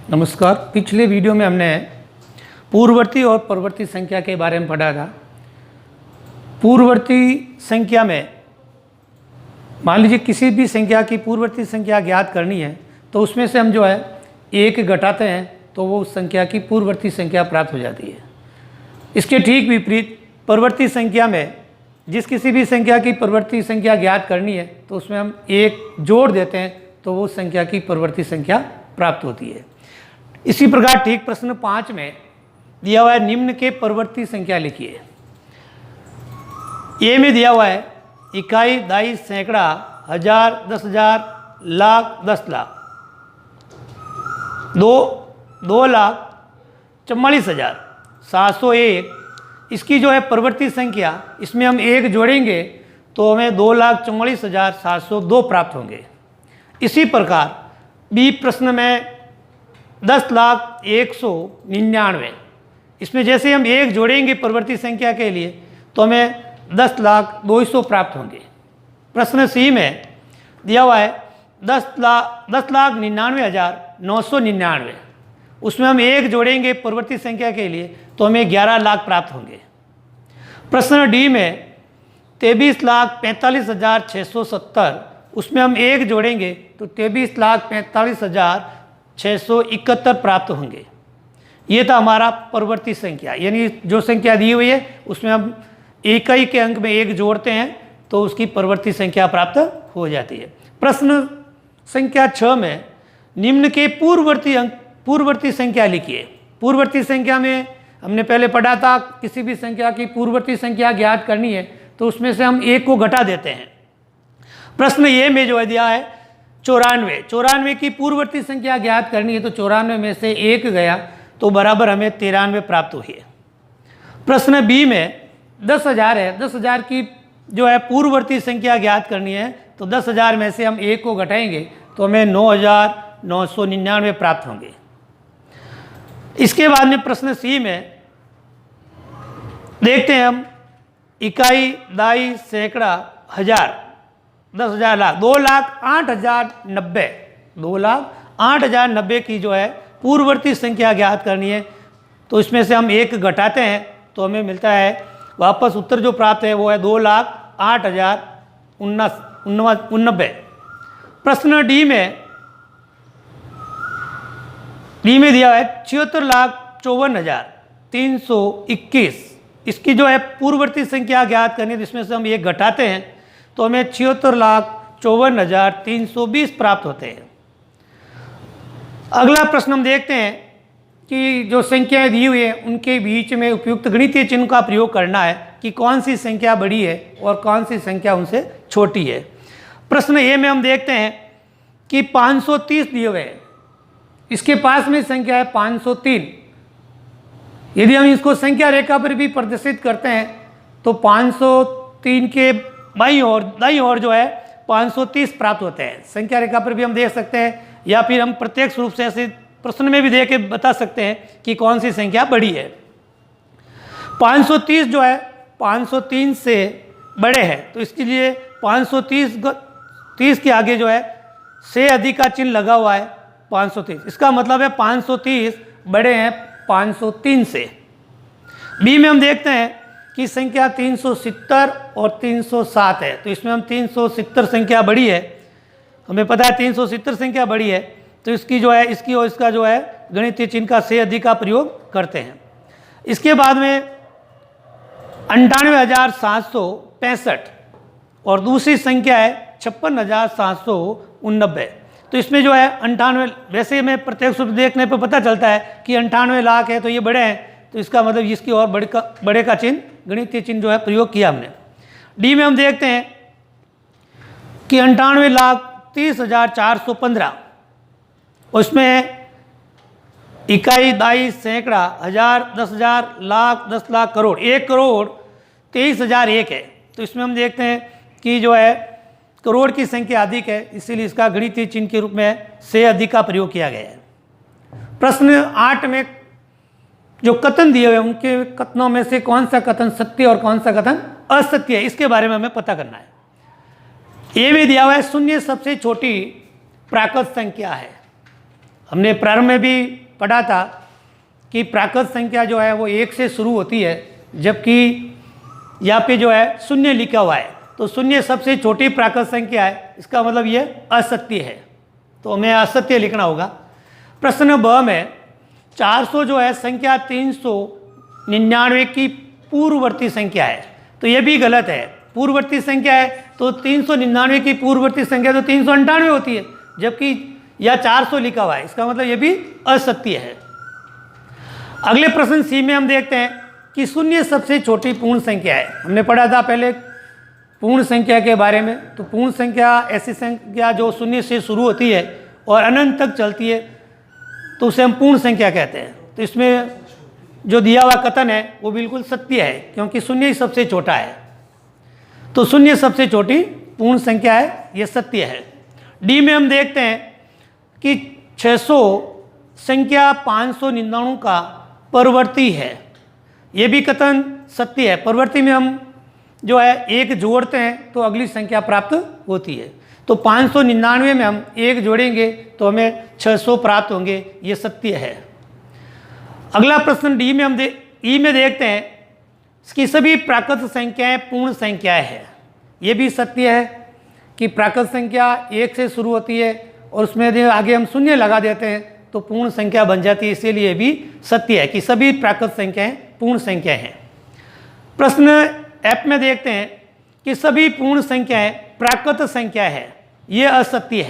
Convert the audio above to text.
नमस्कार। पिछले वीडियो में हमने पूर्ववर्ती और परवर्ती संख्या के बारे में पढ़ा था। पूर्ववर्ती संख्या में मान लीजिए किसी भी संख्या की पूर्ववर्ती संख्या ज्ञात करनी है तो उसमें से हम जो है एक घटाते हैं तो वो उस संख्या की पूर्ववर्ती संख्या प्राप्त हो जाती है। इसके ठीक विपरीत परवर्ती संख्या में जिस किसी भी संख्या की परवर्ती संख्या ज्ञात करनी है तो उसमें हम एक जोड़ देते हैं तो वो संख्या की परवर्ती संख्या प्राप्त होती है। इसी प्रकार ठीक प्रश्न 5 में दिया हुआ है निम्न के परवर्ती संख्या लिखिए। ए में दिया हुआ है इकाई, दाई, सैकड़ा, हजार, 10,000, लाख, 10 लाख, 2,44,701। इसकी जो है परवर्ती संख्या, इसमें हम एक जोड़ेंगे तो हमें 2,44,702 प्राप्त होंगे। इसी प्रकार बी प्रश्न में 10,01,99, इसमें जैसे हम एक जोड़ेंगे परवर्ती संख्या के लिए तो हमें 10,02,100 प्राप्त होंगे। प्रश्न सी में दिया हुआ है 10,99,999, उसमें हम एक जोड़ेंगे परवर्ती संख्या के लिए तो हमें 11 लाख प्राप्त होंगे। प्रश्न डी में 23,45,670, उसमें हम एक जोड़ेंगे तो 23,45,671 प्राप्त होंगे। ये था हमारा परवर्ती संख्या, यानी जो संख्या दी हुई है उसमें हम इकाई के अंक में एक जोड़ते हैं तो उसकी परवर्ती संख्या प्राप्त हो जाती है। प्रश्न संख्या 6 में निम्न के पूर्ववर्ती संख्या लिखिए। पूर्ववर्ती संख्या में हमने पहले पढ़ा था किसी भी संख्या की पूर्ववर्ती संख्या ज्ञात करनी है तो उसमें से हम एक को घटा देते हैं। प्रश्न ये में जो है दिया है 94 की पूर्ववर्ती संख्या ज्ञात करनी है तो 94 में से एक गया तो बराबर हमें 93 प्राप्त हुई है। प्रश्न बी में 10,000 है, 10,000 की जो है पूर्ववर्ती संख्या ज्ञात करनी है तो 10,000 में से हम एक को घटाएंगे तो हमें 9,999 प्राप्त होंगे। इसके बाद में प्रश्न सी में देखते हैं हम इकाई, दाई, सैकड़ा, हजार, 10,000, लाख, 2,08,090, 2,08,090 की जो है पूर्ववर्ती संख्या ज्ञात करनी है तो इसमें से हम एक घटाते हैं तो हमें मिलता है वापस उत्तर जो प्राप्त है वो है 2,08,089। प्रश्न डी में दिया है 76,54,321, इसकी जो है पूर्ववर्ती संख्या ज्ञात करनी है जिसमें से हम एक घटाते हैं तो हमें 76,54,320 प्राप्त होते हैं। अगला प्रश्न हम देखते हैं कि जो संख्याएं दी हुई हैं उनके बीच में उपयुक्त गणितीय चिन्ह का प्रयोग करना है कि कौन सी संख्या बड़ी है और कौन सी संख्या उनसे छोटी है। प्रश्न ए में हम देखते हैं कि 530 दिए हुए हैं, इसके पास में संख्या है 503। यदि हम इसको संख्या रेखा पर भी प्रदर्शित करते हैं तो 503 के दाईं ओर जो है 530 प्राप्त होते हैं। संख्या रेखा पर भी हम देख सकते हैं या फिर हम प्रत्यक्ष रूप से ऐसे प्रश्न में भी देख के बता सकते हैं कि कौन सी संख्या बड़ी है। 530 जो है 503 से बड़े हैं तो इसके लिए 530 के आगे जो है से अधिक का चिन्ह लगा हुआ है 530, इसका मतलब है 530 बड़े हैं 503 से। बी में हम देखते हैं कि संख्या 370 और 307 है तो इसमें हम 370 संख्या बड़ी है, हमें पता है 370 संख्या बड़ी है तो इसकी जो है इसकी और इसका जो है गणितीय चिन्ह का से अधिक का प्रयोग करते हैं। इसके बाद में 98,765 और दूसरी संख्या है 56,789 तो इसमें जो है 98, वैसे में प्रत्यक्ष रूप देखने पर पता चलता है कि 98 लाख है तो ये बड़े हैं तो इसका मतलब इसकी और बड़े का चिन्ह गणितीय चिन्ह जो है प्रयोग किया हमने। डी में हम देखते हैं कि 98,30,415, उसमें इकाई, दाई, सैकड़ा, हजार, 10,000, लाख, 10 लाख, करोड़, 1,23,001 है तो इसमें हम देखते हैं कि जो है करोड़ की संख्या अधिक है इसीलिए इसका गणितीय चिन्ह के रूप में से अधिक का प्रयोग किया गया है। प्रश्न 8 में जो कथन दिए हुए उनके कथनों में से कौन सा कथन सत्य और कौन सा कथन असत्य है इसके बारे में हमें पता करना है। ए में दिया हुआ है शून्य सबसे छोटी प्राकृत संख्या है। हमने प्रारंभ में भी पढ़ा था कि प्राकृत संख्या जो है वो 1 से शुरू होती है, जबकि यहाँ पे जो है शून्य लिखा हुआ है, तो शून्य सबसे छोटी प्राकृत संख्या है, इसका मतलब ये असत्य है, तो हमें असत्य लिखना होगा। प्रश्न ब में 400 जो है संख्या 399 की पूर्ववर्ती संख्या है, तो ये भी गलत है। पूर्ववर्ती संख्या है तो 399 की पूर्ववर्ती संख्या तो 398 होती है, जबकि यह 400 लिखा हुआ है, इसका मतलब ये भी असत्य है। अगले प्रश्न सी में हम देखते हैं कि शून्य सबसे छोटी पूर्ण संख्या है। हमने पढ़ा था पहले पूर्ण संख्या के बारे में, तो पूर्ण संख्या ऐसी संख्या जो शून्य से शुरू होती है और अनंत तक चलती है, तो उसे हम पूर्ण संख्या कहते हैं। तो इसमें जो दिया हुआ कथन है वो बिल्कुल सत्य है, क्योंकि शून्य ही सबसे छोटा है, तो शून्य सबसे छोटी पूर्ण संख्या है, ये सत्य है। डी में हम देखते हैं कि 600 संख्या 599 का परवर्ती है, ये भी कथन सत्य है। परवर्ती में हम जो है एक जोड़ते हैं तो अगली संख्या प्राप्त होती है, तो 599 में हम एक जोड़ेंगे तो हमें 600 प्राप्त होंगे, ये सत्य है। अगला प्रश्न डी में हम ई में देखते हैं कि सभी प्राकृत संख्याएं पूर्ण संख्याएं हैं, ये भी सत्य है कि प्राकृत संख्या 1 से शुरू होती है और उसमें यदि आगे हम शून्य लगा देते हैं तो पूर्ण संख्या बन जाती है, इसीलिए भी सत्य है कि सभी प्राकृत संख्याएं पूर्ण संख्याएं हैं। प्रश्न एफ में देखते हैं कि सभी पूर्ण संख्याएं प्राकृत संख्या है, ये असत्य है।